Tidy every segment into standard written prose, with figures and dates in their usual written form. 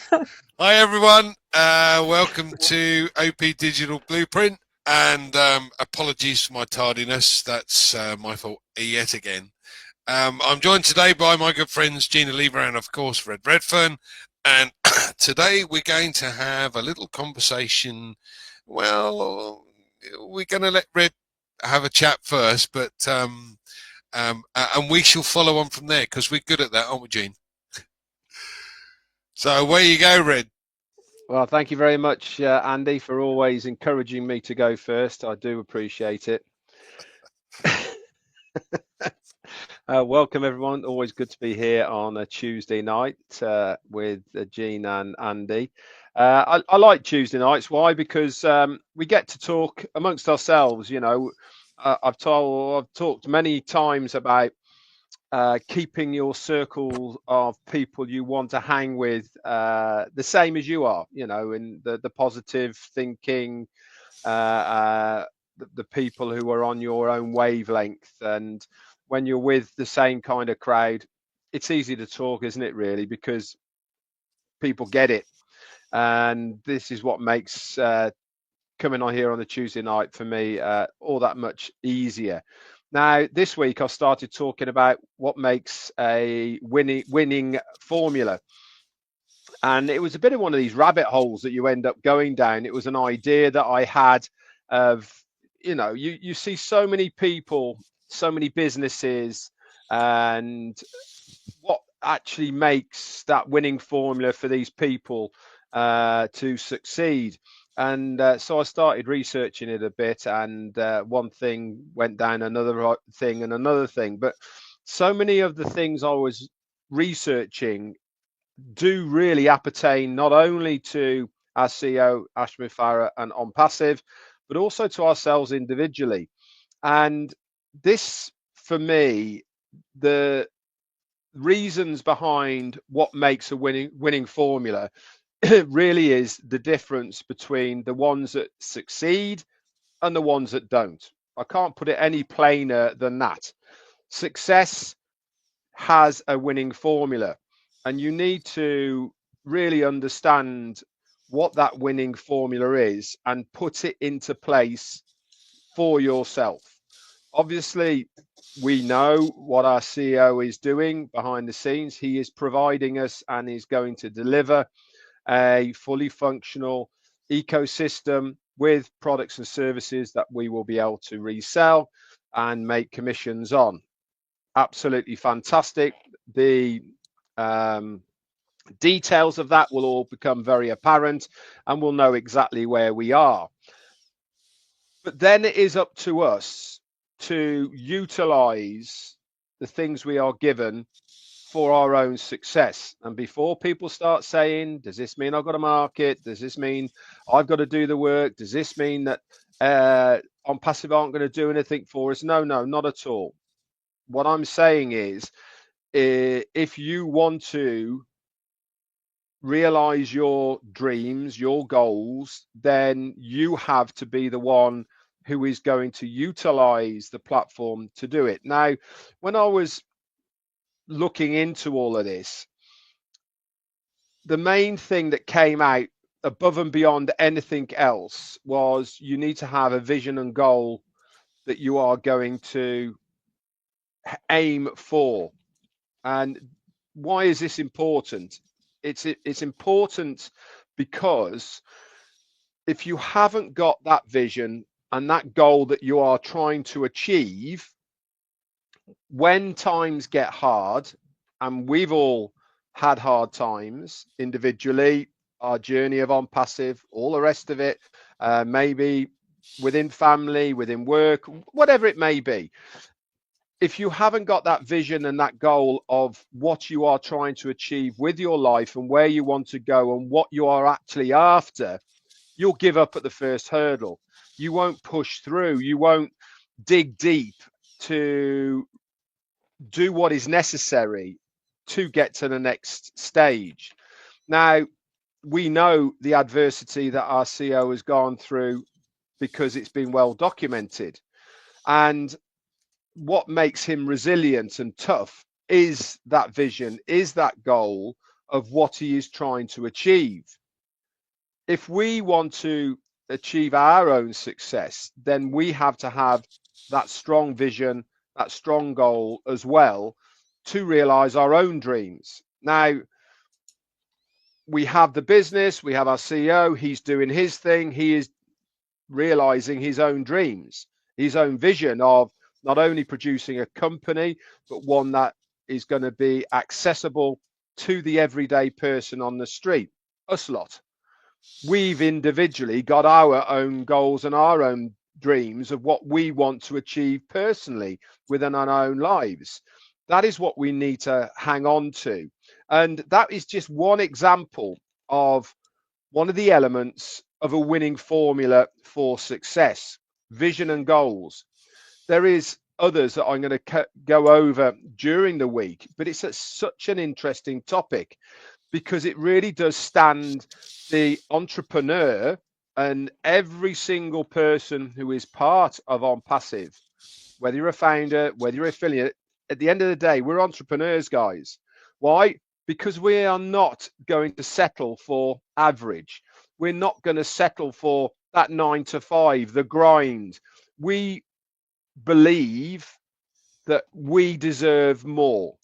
Hi everyone, welcome to OP Digital Blueprint, and apologies for my tardiness. That's my fault yet again. I'm joined today by my good friends JEANNE and of course Redfern, and today we're going to have a little conversation. Well, we're going to let Red have a chat first, but and we shall follow on from there because we're good at that, aren't we, JEANNE? So where you go, Red. Well, thank you very much, Andy, for always encouraging me to go first. I do appreciate it. Welcome, everyone. Always good to be here on a Tuesday night with JEANNE and Andy. I like Tuesday nights. Why? Because we get to talk amongst ourselves. You know, I've talked many times about keeping your circle of people you want to hang with the same as you are, you know, in the positive thinking, the people who are on your own wavelength. And when you're with the same kind of crowd, it's easy to talk, isn't it, really? Because people get it. And this is what makes coming on here on a Tuesday night for me all that much easier. Now, this week I started talking about what makes a winning formula. And it was a bit of one of these rabbit holes that you end up going down. It was an idea that I had of, you know, you see so many people, so many businesses, and what actually makes that winning formula for these people to succeed. And so I started researching it a bit, and one thing went down another thing and another thing. But so many of the things I was researching do really appertain not only to our CEO, Mufareh, and Onpassive, but also to ourselves individually. And this, for me, the reasons behind what makes a winning formula really is the difference between the ones that succeed and the ones that don't. I can't put it any plainer than that. Success has a winning formula, and you need to really understand what that winning formula is and put it into place for yourself. Obviously, we know what our CEO is doing behind the scenes. He is providing us and is going to deliver a fully functional ecosystem with products and services that we will be able to resell and make commissions on. Absolutely fantastic. The details of that will all become very apparent, and we'll know exactly where we are. But then it is up to us to utilize the things we are given for our own success. And before people start saying, does this mean I've got to market? Does this mean I've got to do the work? Does this mean that Onpassive aren't going to do anything for us? No, not at all. What I'm saying is, if you want to realize your dreams, your goals, then you have to be the one who is going to utilize the platform to do it. Now, when I was looking into all of this, the main thing that came out above and beyond anything else was you need to have a vision and goal that you are going to aim for. And why is this important? It's important because if you haven't got that vision and that goal that you are trying to achieve, when times get hard, and we've all had hard times individually, our journey of Onpassive, all the rest of it, maybe within family, within work, whatever it may be. If you haven't got that vision and that goal of what you are trying to achieve with your life and where you want to go and what you are actually after, you'll give up at the first hurdle. You won't push through. You won't dig deep to do what is necessary to get to the next stage. Now, we know the adversity that our CEO has gone through because it's been well documented. And what makes him resilient and tough is that vision, is that goal of what he is trying to achieve. If we want to achieve our own success, then we have to have that strong vision, that strong goal as well, to realize our own dreams. Now, we have the business, we have our CEO, he's doing his thing, he is realizing his own dreams, his own vision of not only producing a company, but one that is going to be accessible to the everyday person on the street, us lot. We've individually got our own goals and our own dreams of what we want to achieve personally within our own lives. That is what we need to hang on to. And that is just one example of one of the elements of a winning formula for success: vision and goals. There is others that I'm going to go over during the week, but it's such an interesting topic because it really does stand the entrepreneur and every single person who is part of Onpassive, whether you're a founder, whether you're an affiliate, at the end of the day, we're entrepreneurs, guys. Why? Because we are not going to settle for average. We're not going to settle for that 9 to 5, the grind. We believe that we deserve more.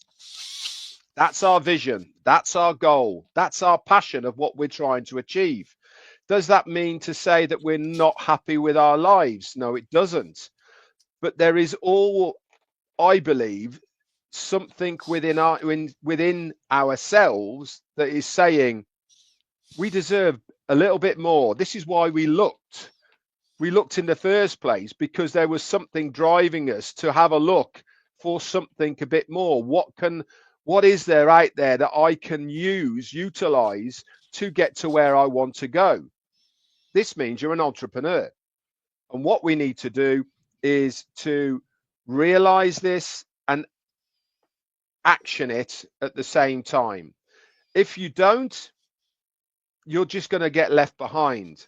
That's our vision. That's our goal. That's our passion of what we're trying to achieve. Does that mean to say that we're not happy with our lives? No, it doesn't. But there is all, I believe, something within ourselves that is saying we deserve a little bit more. This is why we looked in the first place, because there was something driving us to have a look for something a bit more. What is there out there that I can utilize to get to where I want to go? This means you're an entrepreneur. And what we need to do is to realize this and action it at the same time. If you don't, you're just going to get left behind.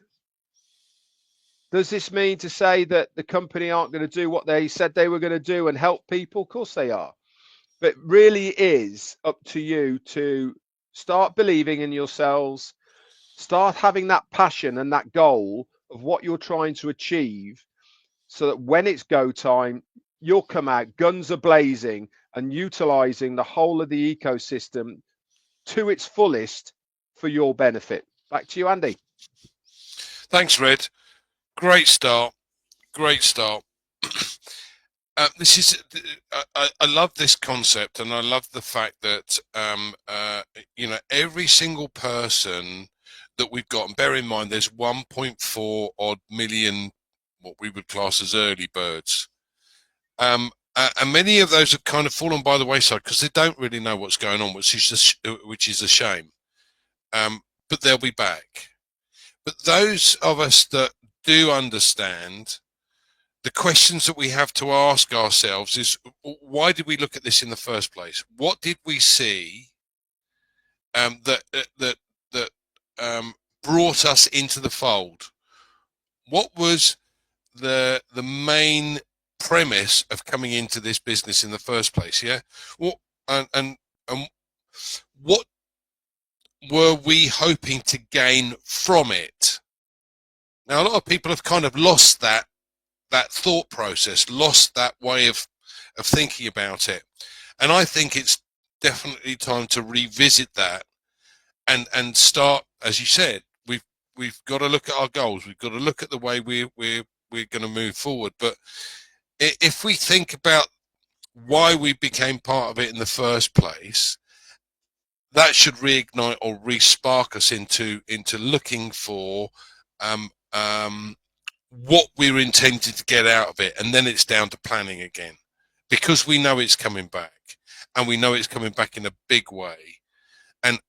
Does this mean to say that the company aren't going to do what they said they were going to do and help people? Of course they are. But really is up to you to start believing in yourselves, start having that passion and that goal of what you're trying to achieve, so that when it's go time, you'll come out guns a blazing and utilizing the whole of the ecosystem to its fullest for your benefit. Back to you, Andy. Thanks, Red. Great start. Great start. This is, I love this concept, and I love the fact that, every single person that we've got, and bear in mind, there's 1.4 odd million, what we would class as early birds. And many of those have kind of fallen by the wayside because they don't really know what's going on, which is a shame. But they'll be back. But those of us that do understand, the questions that we have to ask ourselves is, why did we look at this in the first place? What did we see that brought us into the fold? What was the main premise of coming into this business in the first place? Yeah. Well, and what were we hoping to gain from it? Now, a lot of people have kind of lost that thought process, lost that way of thinking about it. And I think it's definitely time to revisit that and start, as you said, we've got to look at our goals. We've got to look at the way we're going to move forward. But if we think about why we became part of it in the first place, that should reignite or re-spark us into looking for what we're intending to get out of it. And then it's down to planning again, because we know it's coming back, and we know it's coming back in a big way. And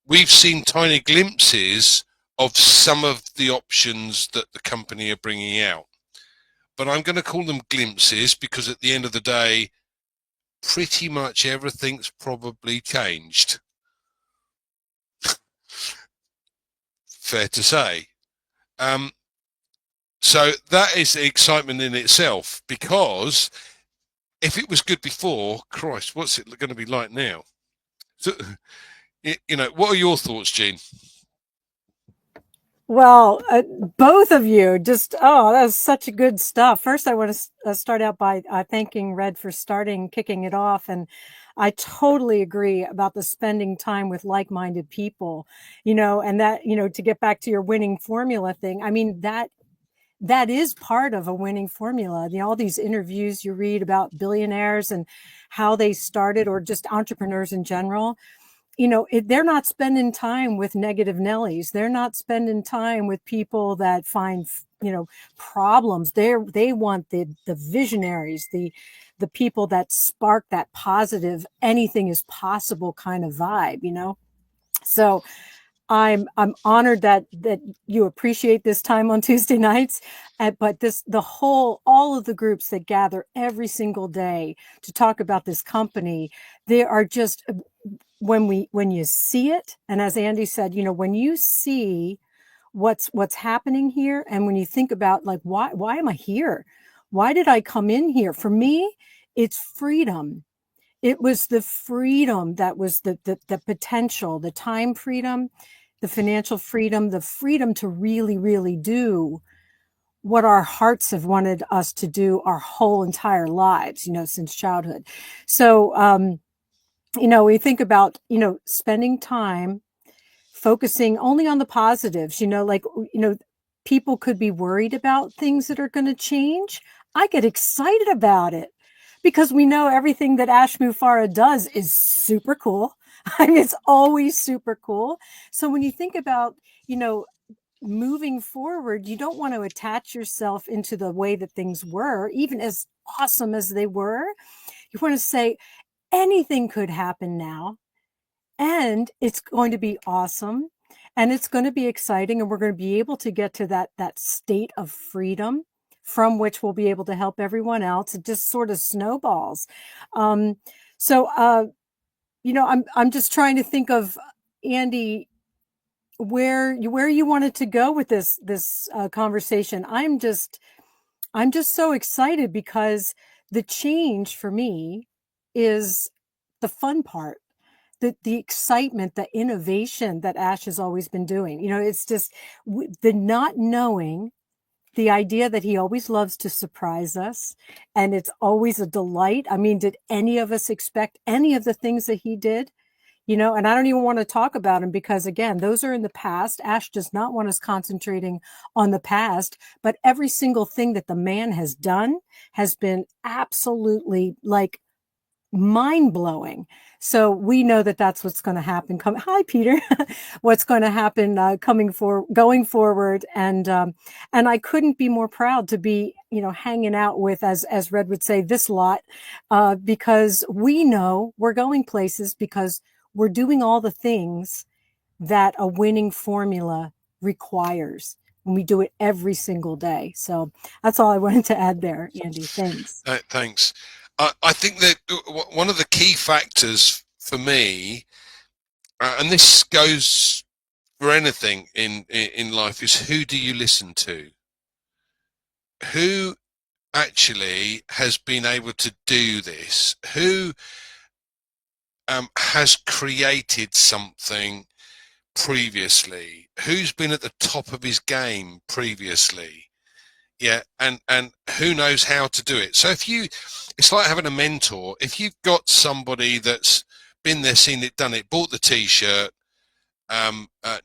we've seen tiny glimpses of some of the options that the company are bringing out. But I'm going to call them glimpses, because at the end of the day, pretty much everything's probably changed. Fair to say. So that is the excitement in itself, because if it was good before, Christ, what's it going to be like now? So You know, what are your thoughts, Jean? Well, both of you just, oh, that was such a good stuff. First, I want to start out by thanking Red for kicking it off. And I totally agree about the spending time with like-minded people, and that, to get back to your winning formula thing. I mean, that is part of a winning formula. All these interviews you read about billionaires and how they started, or just entrepreneurs in general, they're not spending time with negative Nellies. They're not spending time with people that find, problems. They want the visionaries, the people that spark that positive, anything is possible kind of vibe. So I'm honored that you appreciate this time on Tuesday nights, but all of the groups that gather every single day to talk about this company, they are just, when you see it, and as Andy said, when you see what's happening here, and when you think about, like, why am I here? Why did I come in here? For me, it's freedom. It was the freedom that was the potential, the time freedom, the financial freedom, the freedom to really, really do what our hearts have wanted us to do our whole entire lives, since childhood. So, we think about, spending time focusing only on the positives, like, people could be worried about things that are going to change. I get excited about it because we know everything that Ash Mufareh does is super cool. I mean, it's always super cool. So when you think about, moving forward, you don't want to attach yourself into the way that things were, even as awesome as they were. You want to say anything could happen now, and it's going to be awesome, and it's going to be exciting, and we're going to be able to get to that state of freedom from which we'll be able to help everyone else. It just sort of snowballs. um so I'm just trying to think of, Andy, where you wanted to go with this conversation. I'm just so excited because the change for me is the fun part, the excitement, the innovation that Ash has always been doing. It's just the not knowing, the idea that he always loves to surprise us, and it's always a delight. I mean, did any of us expect any of the things that he did? And I don't even want to talk about him because, again, those are in the past. Ash does not want us concentrating on the past, but every single thing that the man has done has been absolutely, like, mind-blowing. So we know that that's what's going to happen. Hi, Peter. What's going to happen going forward, and I couldn't be more proud to be, hanging out with, as Red would say, this lot, because we know we're going places because we're doing all the things that a winning formula requires, and we do it every single day. So that's all I wanted to add there, Andy. Thanks. Thanks. I think that one of the key factors for me, and this goes for anything in life, is who do you listen to? Who actually has been able to do this? Who has created something previously? Who's been at the top of his game previously? Yeah, and who knows how to do it? So it's like having a mentor. If you've got somebody that's been there, seen it, done it, bought the T-shirt,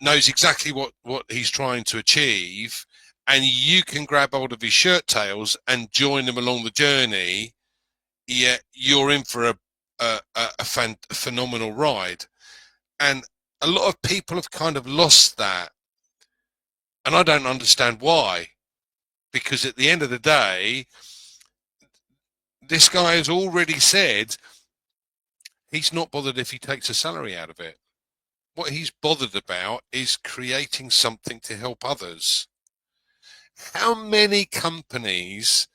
knows exactly what he's trying to achieve, and you can grab hold of his shirt tails and join him along the journey, yeah, you're in for a phenomenal ride. And a lot of people have kind of lost that, and I don't understand why. Because at the end of the day, this guy has already said he's not bothered if he takes a salary out of it. What he's bothered about is creating something to help others. How many companies,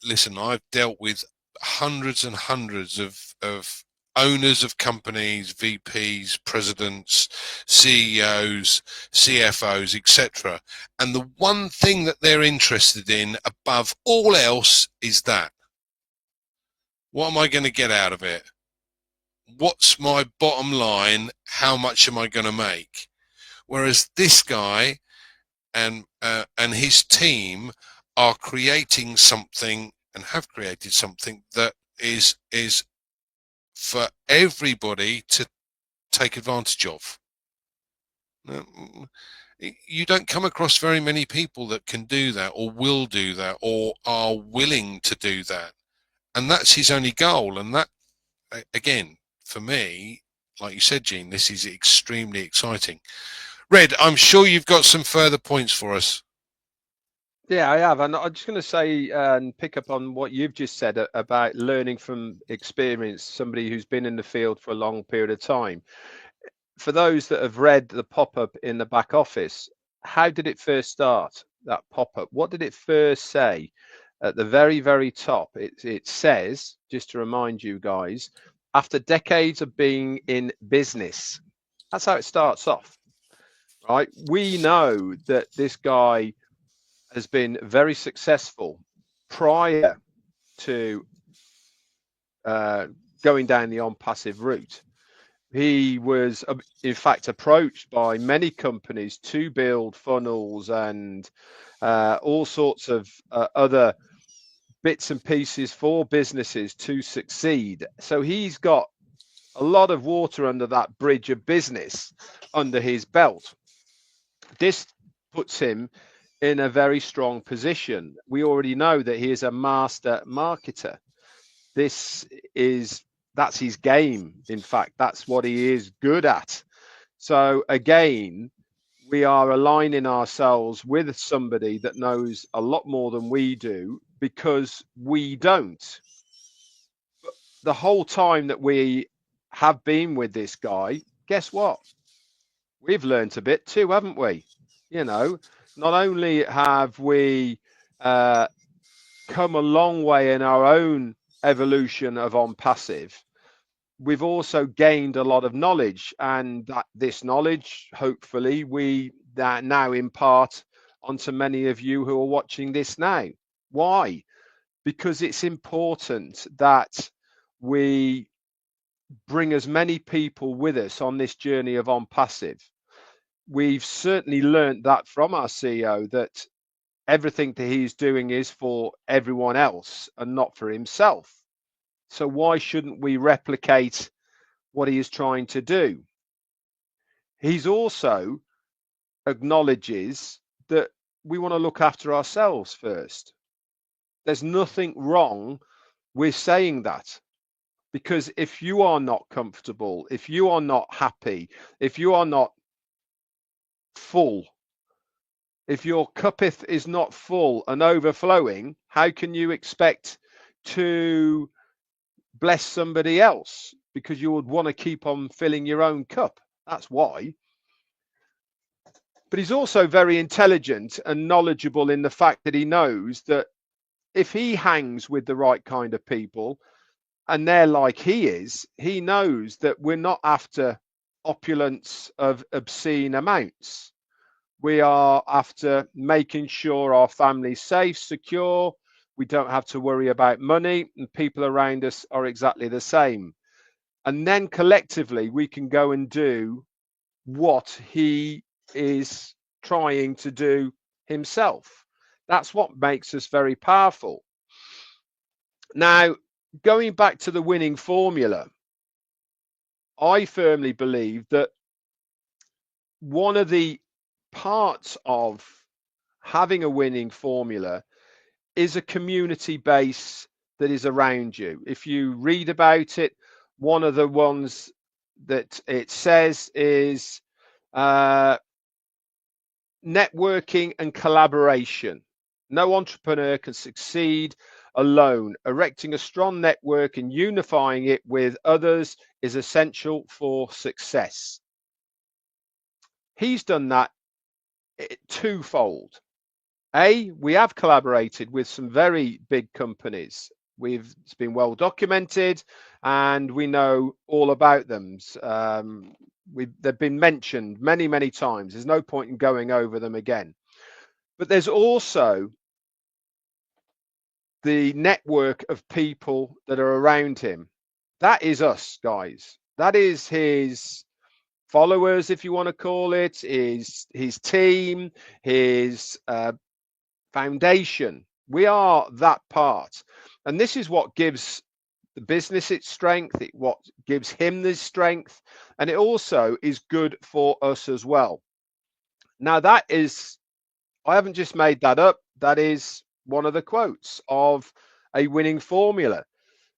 listen, I've dealt with hundreds and hundreds of owners of companies, VPs, presidents, CEOs, CFOs, etc. And the one thing that they're interested in above all else is that. What am I going to get out of it? what's my bottom line? How much am I going to make? Whereas this guy and his team are creating something and have created something that is for everybody to take advantage of. You don't come across very many people that can do that or will do that or are willing to do that. And that's his only goal. And that, again, for me, like you said, Jeanne, this is extremely exciting. Red, I'm sure you've got some further points for us. Yeah, I have. And I'm just going to say and pick up on what you've just said about learning from experience, somebody who's been in the field for a long period of time. For those that have read the pop-up in the back office, how did it first start, that pop-up? What did it first say? At the very, very top, it says, just to remind you guys, after decades of being in business. That's how it starts off, right? We know that this guy has been very successful prior to going down the Onpassive route. He was, in fact, approached by many companies to build funnels and all sorts of other bits and pieces for businesses to succeed. So he's got a lot of water under that bridge of business under his belt. This puts him in a very strong position. We already know that he is a master marketer. That's his game. In fact, that's what he is good at. So again, we are aligning ourselves with somebody that knows a lot more than we do, because we don't. But the whole time that we have been with this guy, guess what? We've learnt a bit too, haven't we? You know, not only have we come a long way in our own evolution of Onpassive, we've also gained a lot of knowledge, and this knowledge, hopefully, we now impart onto many of you who are watching this now. Why? Because it's important that we bring as many people with us on this journey of Onpassive. We've certainly learned that from our CEO, that everything that he's doing is for everyone else and not for himself. So why shouldn't we replicate what he is trying to do? He's also acknowledges that we want to look after ourselves first. There's nothing wrong with saying that, because if you are not comfortable, if you are not happy, if you are not full, if your cuppeth is not full and overflowing, how can you expect to bless somebody else? Because you would want to keep on filling your own cup. That's why. But he's also very intelligent and knowledgeable in the fact that he knows that if he hangs with the right kind of people and they're like he is, he knows that we're not after opulence of obscene amounts. We are after making sure our family's safe, secure. We don't have to worry about money, and people around us are exactly the same. And then collectively, we can go and do what he is trying to do himself. That's what makes us very powerful. Now, going back to the winning formula, I firmly believe that one of the parts of having a winning formula is a community base that is around you. If you read about it, one of the ones that it says is networking and collaboration. No entrepreneur can succeed alone. Erecting a strong network and unifying it with others is essential for success. He's done that twofold. We have collaborated with some very big companies. It's been well documented, and we know all about them. They've been mentioned many, many times. There's no point in going over them again. But there's also the network of people that are around him. That is us, guys. That is his followers, if you want to call it, his team, his foundation. We are that part. And this is what gives the business its strength, what gives him this strength, and it also is good for us as well. Now, that is, I haven't just made that up. That is one of the quotes of a winning formula.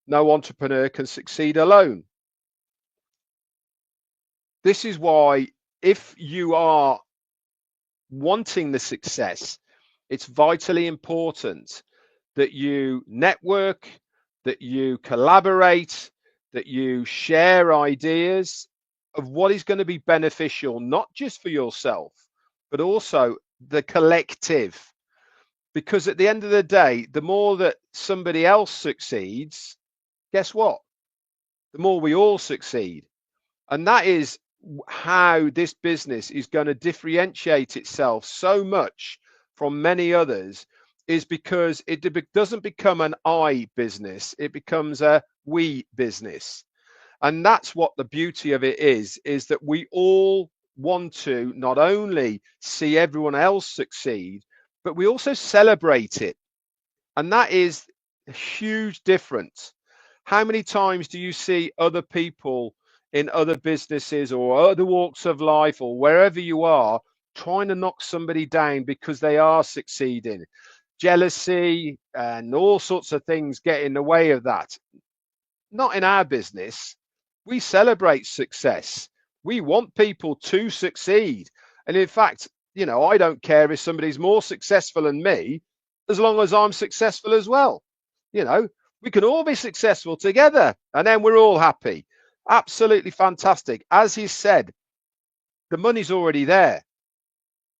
No entrepreneur can succeed alone. This is why, if you are wanting the success, it's vitally important that you network, that you collaborate, that you share ideas of what is going to be beneficial, not just for yourself, but also the collective. Because at the end of the day, the more that somebody else succeeds, guess what? The more we all succeed. And that is how this business is going to differentiate itself so much from many others, is because it doesn't become an I business, it becomes a we business. And that's what the beauty of it is that we all want to not only see everyone else succeed, but we also celebrate it. And that is a huge difference. How many times do you see other people in other businesses or other walks of life or wherever you are trying to knock somebody down because they are succeeding? Jealousy and all sorts of things get in the way of that. Not in our business. We celebrate success. We want people to succeed. And in fact, I don't care if somebody's more successful than me, as long as I'm successful as well. We can all be successful together, and then we're all happy. Absolutely fantastic. As he said, the money's already there.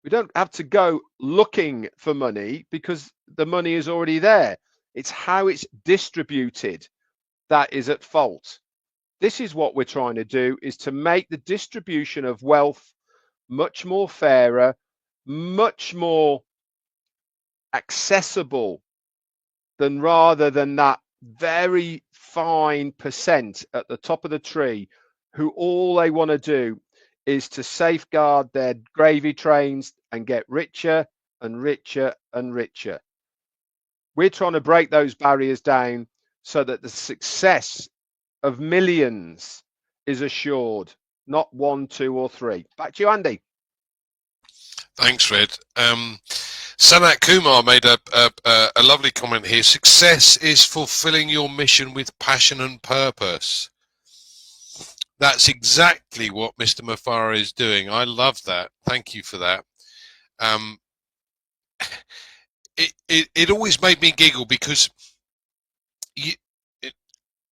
We don't have to go looking for money because the money is already there. It's how it's distributed that is at fault. This is what we're trying to do, is to make the distribution of wealth much more fairer, much more accessible, rather than that very fine percent at the top of the tree who all they want to do is to safeguard their gravy trains and get richer and richer and richer. We're trying to break those barriers down so that the success of millions is assured, not 1, 2, or 3. Back to you, Andy. Thanks, Red. Sanat Kumar made a lovely comment here. Success is fulfilling your mission with passion and purpose. That's exactly what Mr. Mufareh is doing. I love that. Thank you for that. It always made me giggle because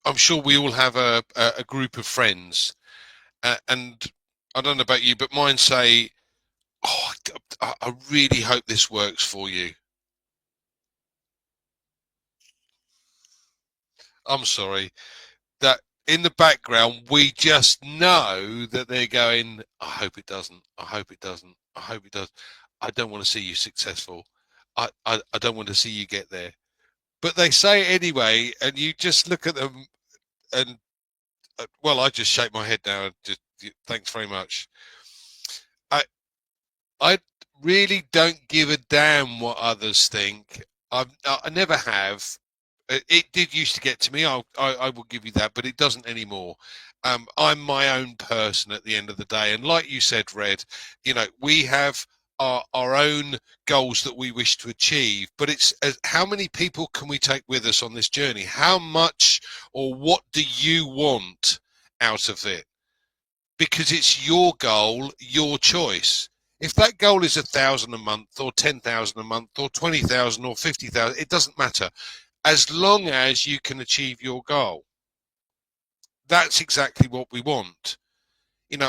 I'm sure we all have a group of friends, and I don't know about you, but mine say, "Oh, I really hope this works for you." I'm sorry. That in the background, we just know that they're going, "I hope it doesn't. I hope it doesn't. I hope it does. I don't want to see you successful. I don't want to see you get there." But they say it anyway, and you just look at them and, well, I just shake my head now. Just thanks very much. I really don't give a damn what others think. I never have. It did used to get to me. I will give you that, but it doesn't anymore. I'm my own person at the end of the day, and like you said, Red, we have our own goals that we wish to achieve, but it's how many people can we take with us on this journey? How much or what do you want out of it? Because it's your goal, your choice. If that goal is 1,000 a month or 10,000 a month or 20,000 or 50,000, it doesn't matter. As long as you can achieve your goal. That's exactly what we want.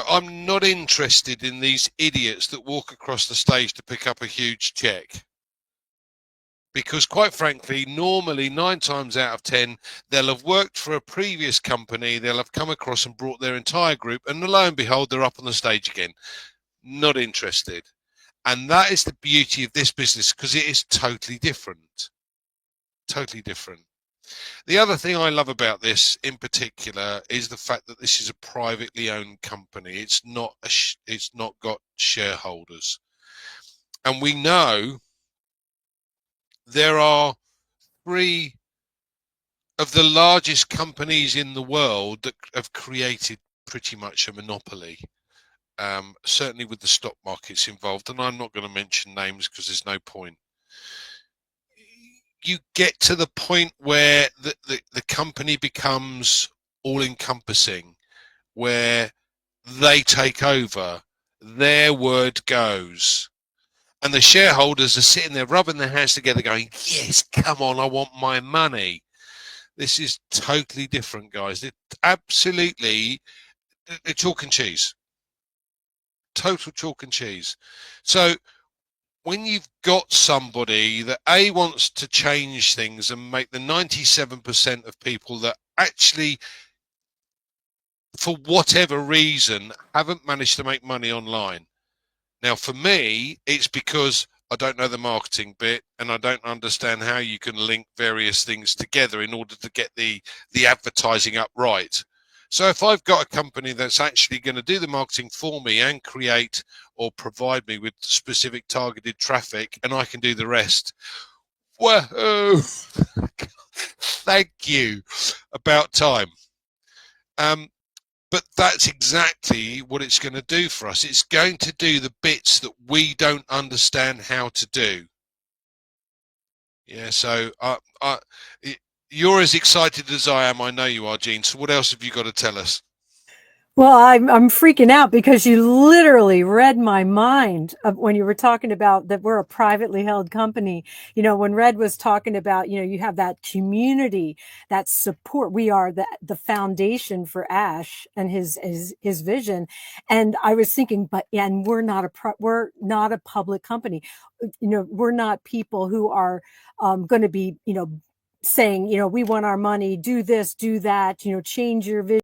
I'm not interested in these idiots that walk across the stage to pick up a huge check. Because quite frankly, normally 9 times out of 10, they'll have worked for a previous company, they'll have come across and brought their entire group, and lo and behold, they're up on the stage again. Not interested. And that is the beauty of this business, because it is totally different. Totally different. The other thing I love about this in particular is the fact that this is a privately owned company. It's not got shareholders. And we know there are 3 of the largest companies in the world that have created pretty much a monopoly. Certainly with the stock markets involved, and I'm not going to mention names because there's no point. You get to the point where the company becomes all-encompassing, where they take over, their word goes, and the shareholders are sitting there rubbing their hands together going, yes, come on, I want my money. This is totally different, guys. It absolutely chalk and cheese. Total chalk and cheese. So when you've got somebody that A, wants to change things and make the 97% of people that actually, for whatever reason, haven't managed to make money online. Now, for me, it's because I don't know the marketing bit and I don't understand how you can link various things together in order to get the advertising up right. So if I've got a company that's actually going to do the marketing for me and create or provide me with specific targeted traffic, and I can do the rest, whoa, thank you, about time. But that's exactly what it's going to do for us. It's going to do the bits that we don't understand how to do. Yeah, so you're as excited as I am. I know you are, Jeanne. So what else have you got to tell us? Well, I'm freaking out because you literally read my mind when you were talking about that we're a privately held company. You know, when Red was talking about, you know, you have that community, that support. We are the foundation for Ash and his vision. And I was thinking, and we're not a public company. You know, we're not people who are going to be, you know, saying, you know, we want our money, do this, do that, you know, change your vision.